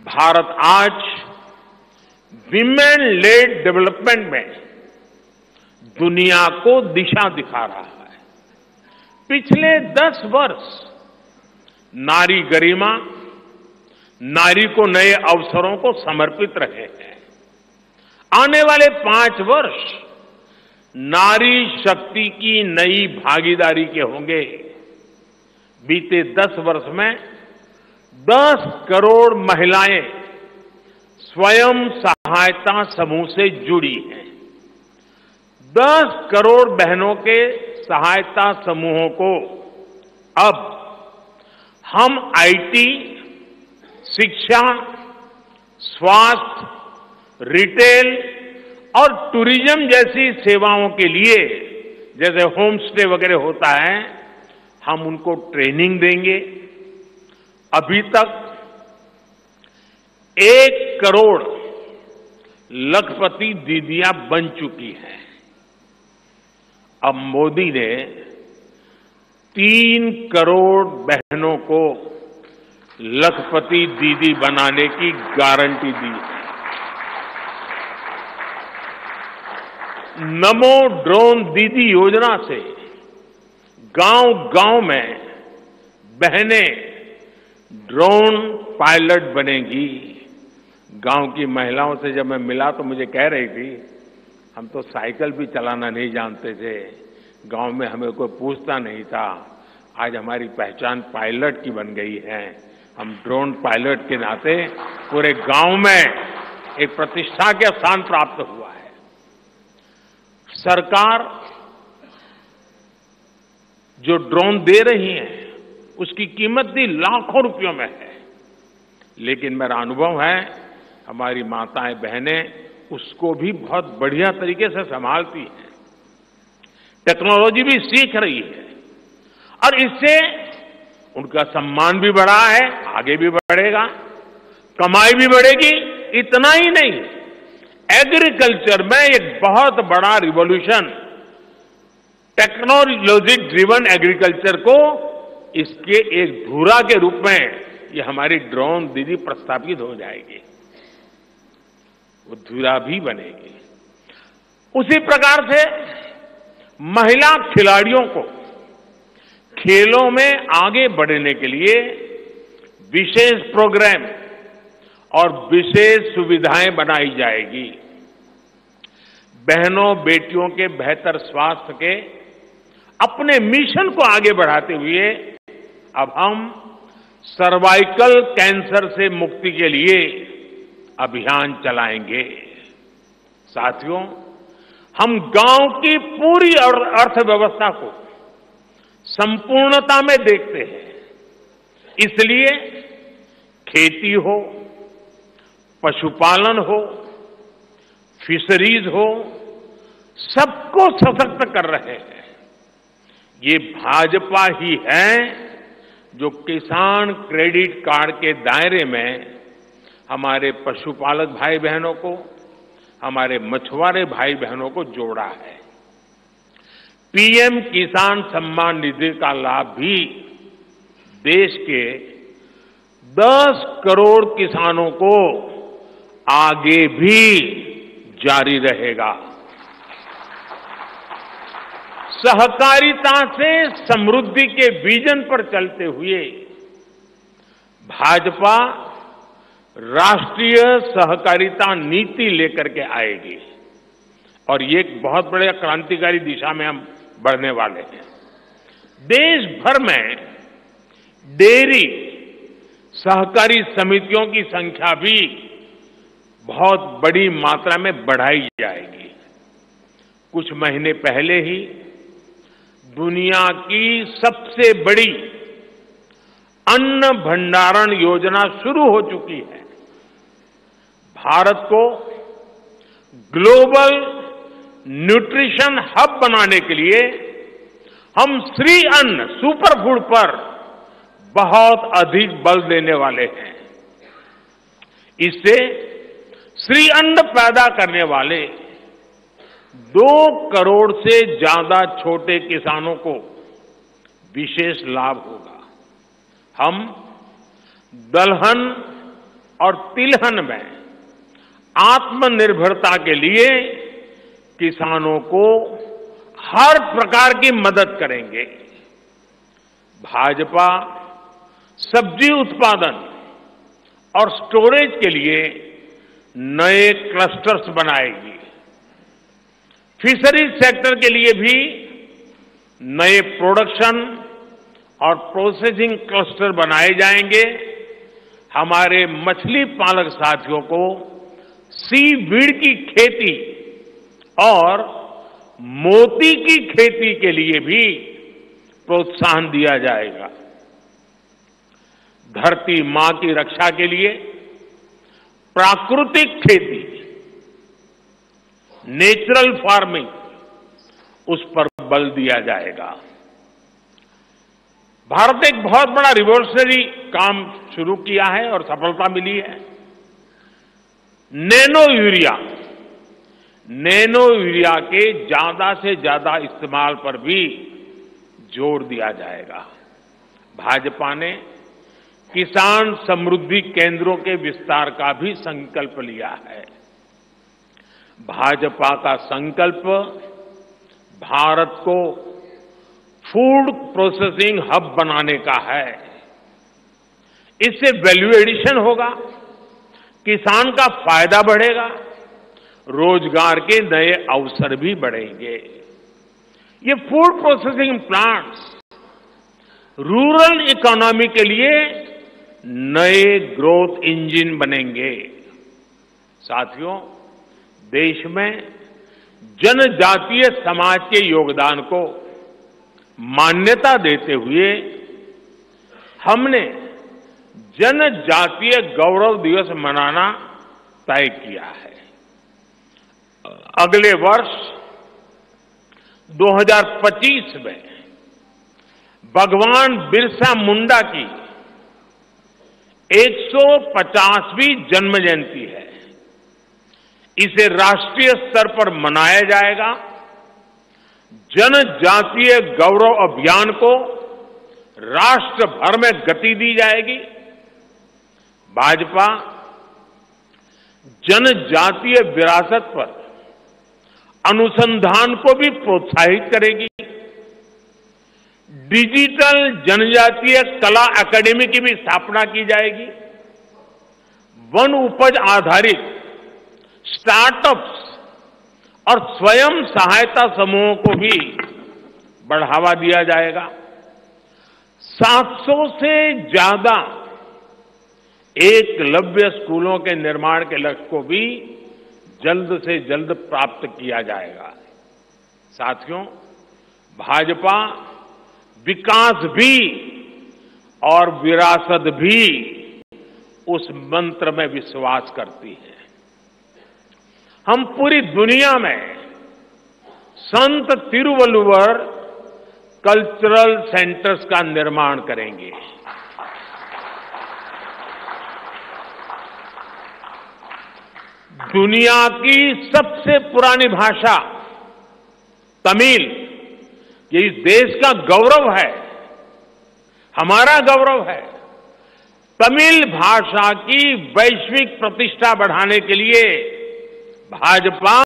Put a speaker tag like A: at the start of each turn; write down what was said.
A: भारत आज women lead development में दुनिया को दिशा दिखा रहा है। पिछले 10 वर्ष नारी गरिमा, नारी को नए अवसरों को समर्पित रहे हैं। आने वाले 5 वर्ष नारी शक्ति की नई भागीदारी के होंगे। बीते 10 वर्ष में 10 करोड़ महिलाएं स्वयं सहायता समूह से जुड़ी हैं। 10 करोड़ बहनों के सहायता समूहों को अब हम आईटी, शिक्षा, स्वास्थ्य, रिटेल और टूरिज्म जैसी सेवाओं के लिए, जैसे होम स्टे वगैरह होता है, हम उनको ट्रेनिंग देंगे। अभी तक 1 करोड़ लखपति दीदियां बन चुकी हैं। अब मोदी ने 3 करोड़ बहनों को लखपति दीदी बनाने की गारंटी दी है। नमो ड्रोन दीदी योजना से गांव-गांव में बहनें ड्रोन पायलट बनेंगी। गांव की महिलाओं से जब मैं मिला तो मुझे कह रही थी, हम तो साइकिल भी चलाना नहीं जानते थे, गांव में हमें कोई पूछता नहीं था, आज हमारी पहचान पायलट की बन गई है। हम ड्रोन पायलट के नाते पूरे गांव में एक प्रतिष्ठा के स्थान प्राप्त हुआ है। सरकार जो ड्रोन दे रही है उसकी कीमत भी लाखों रुपयों में है, लेकिन मेरा अनुभव है हमारी माताएं बहनें उसको भी बहुत बढ़िया तरीके से संभालती हैं। टेक्नोलॉजी भी सीख रही है और इससे उनका सम्मान भी बढ़ा है, आगे भी बढ़ेगा, कमाई भी बढ़ेगी। इतना ही नहीं, एग्रीकल्चर में एक बहुत बड़ा रिवॉल्यूशन, टेक्नोलॉजी ड्रिवन एग्रीकल्चर को इसके एक धुरा के रूप में ये हमारी ड्रोन दीदी प्रस्थापित हो जाएगी, वो धुरा भी बनेगी। उसी प्रकार से महिला खिलाड़ियों को खेलों में आगे बढ़ने के लिए विशेष प्रोग्राम और विशेष सुविधाएं बनाई जाएगी। बहनों बेटियों के बेहतर स्वास्थ्य के अपने मिशन को आगे बढ़ाते हुए अब हम सर्वाइकल कैंसर से मुक्ति के लिए अभियान चलाएंगे। साथियों, हम गांव की पूरी अर्थव्यवस्था को संपूर्णता में देखते हैं, इसलिए खेती हो, पशुपालन हो, फिशरीज हो, सबको सशक्त कर रहे हैं। ये भाजपा ही है जो किसान क्रेडिट कार्ड के दायरे में हमारे पशुपालक भाई बहनों को, हमारे मछुआरे भाई बहनों को जोड़ा है। पीएम किसान सम्मान निधि का लाभ भी देश के 10 करोड़ किसानों को आगे भी जारी रहेगा। सहकारिता से समृद्धि के विजन पर चलते हुए भाजपा राष्ट्रीय सहकारिता नीति लेकर के आएगी और ये एक बहुत बड़े क्रांतिकारी दिशा में हम बढ़ने वाले हैं। देश भर में डेयरी सहकारी समितियों की संख्या भी बहुत बड़ी मात्रा में बढ़ाई जाएगी। कुछ महीने पहले ही दुनिया की सबसे बड़ी अन्न भंडारण योजना शुरू हो चुकी है। भारत को ग्लोबल न्यूट्रिशन हब बनाने के लिए हम श्री अन्न सुपर फूड पर बहुत अधिक बल देने वाले हैं। इससे श्री अन्न पैदा करने वाले 2 करोड़ से ज्यादा छोटे किसानों को विशेष लाभ होगा। हम दलहन, और तिलहन में आत्मनिर्भरता के लिए किसानों को हर प्रकार की मदद करेंगे। भाजपा सब्जी उत्पादन और स्टोरेज के लिए नए क्लस्टर्स बनाएगी। फिशरीज सेक्टर के लिए भी नए प्रोडक्शन और प्रोसेसिंग क्लस्टर बनाए जाएंगे। हमारे मछली पालक साथियों को सीवीड की खेती और मोती की खेती के लिए भी प्रोत्साहन दिया जाएगा। धरती मां की रक्षा के लिए प्राकृतिक खेती, नेचुरल फार्मिंग, उस पर बल दिया जाएगा। भारत एक बहुत बड़ा रिवॉल्यूशनरी काम शुरू किया है और सफलता मिली है। नैनो यूरिया के ज्यादा से ज्यादा इस्तेमाल पर भी जोर दिया जाएगा। भाजपा ने किसान समृद्धि केंद्रों के विस्तार का भी संकल्प लिया है। भाजपा का संकल्प भारत को फूड प्रोसेसिंग हब बनाने का है। इससे वैल्यू एडिशन होगा, किसान का फायदा बढ़ेगा, रोजगार के नए अवसर भी बढ़ेंगे। ये food processing plants rural economy के लिए नए ग्रोथ इंजन बनेंगे। साथियों, देश में जनजातीय समाज के योगदान को मान्यता देते हुए हमने जनजातीय गौरव दिवस मनाना तय किया है। अगले वर्ष 2025 में भगवान बिरसा मुंडा की 150वीं जन्म जयंती है। इसे राष्ट्रीय स्तर पर मनाया जाएगा। जनजातीय गौरव अभियान को राष्ट्र भर में गति दी जाएगी। भाजपा जनजातीय विरासत पर अनुसंधान को भी प्रोत्साहित करेगी। डिजिटल जनजातीय कला अकादमी की भी स्थापना की जाएगी। वन उपज आधारित स्टार्टअप्स और स्वयं सहायता समूहों को भी बढ़ावा दिया जाएगा। 700 से ज्यादा एकलव्य स्कूलों के निर्माण के लक्ष्य को भी जल्द से जल्द प्राप्त किया जाएगा। साथियों, भाजपा विकास भी और विरासत भी उस मंत्र में विश्वास करती है। हम पूरी दुनिया में संत तिरुवल्लुवर कल्चरल सेंटर्स का निर्माण करेंगे। दुनिया की सबसे पुरानी भाषा तमिल, ये इस देश का गौरव है, हमारा गौरव है। तमिल भाषा की वैश्विक प्रतिष्ठा बढ़ाने के लिए भाजपा